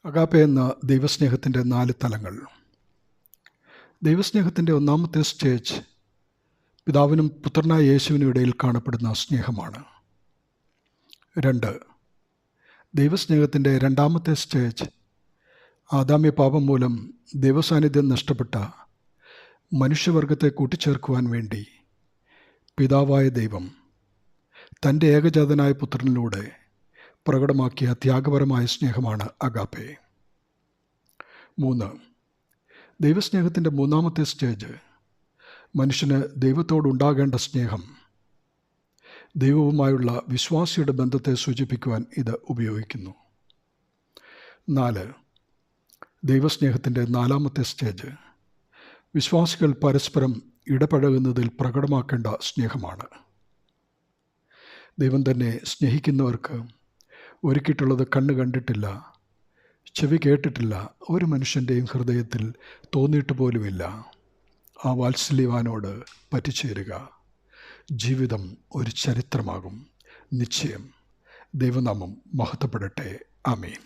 Agape എന്ന ദൈവസ്നേഹത്തിൻ്റെ 4 തലങ്ങൾ. ദൈവസ്നേഹത്തിൻ്റെ ഒന്നാമത്തെ സ്റ്റേജ് പിതാവിനും പുത്രനായ യേശുവിനും ഇടയിൽ കാണപ്പെടുന്ന സ്നേഹമാണ്. 2. ദൈവസ്നേഹത്തിൻ്റെ രണ്ടാമത്തെ സ്റ്റേജ് ആദാമ്യ പാപം മൂലം ദൈവസാന്നിധ്യം നഷ്ടപ്പെട്ട മനുഷ്യവർഗത്തെ കൂട്ടിച്ചേർക്കുവാൻ വേണ്ടി പിതാവായ ദൈവം തൻ്റെ ഏകജാതനായ പുത്രനിലൂടെ പ്രകടമാക്കിയ ത്യാഗപരമായ സ്നേഹമാണ് അഗാപ്പെ. 3. ദൈവസ്നേഹത്തിൻ്റെ മൂന്നാമത്തെ സ്റ്റേജ് മനുഷ്യന് ദൈവത്തോടുണ്ടാകേണ്ട സ്നേഹം, ദൈവവുമായുള്ള വിശ്വാസിയുടെ ബന്ധത്തെ സൂചിപ്പിക്കുവാൻ ഇത് ഉപയോഗിക്കുന്നു. 4. ദൈവസ്നേഹത്തിൻ്റെ നാലാമത്തെ സ്റ്റേജ് വിശ്വാസികൾ പരസ്പരം ഇടപഴകുന്നതിൽ പ്രകടമാക്കേണ്ട സ്നേഹമാണ്. ദൈവം തന്നെ സ്നേഹിക്കുന്നവർക്ക് ഒരുക്കിയിട്ടുള്ളത് കണ്ണ് കണ്ടിട്ടില്ല, ചെവി കേട്ടിട്ടില്ല, ഒരു മനുഷ്യൻ്റെയും ഹൃദയത്തിൽ തോന്നിയിട്ട് പോലുമില്ല. ആ വാത്സല്യവാനോട് പറ്റിച്ചേരുക. ജീവിതം ഒരു ചരിത്രമാകും. നിശ്ചയം. ദൈവനാമം മഹത്വപ്പെടട്ടെ. ആമേൻ.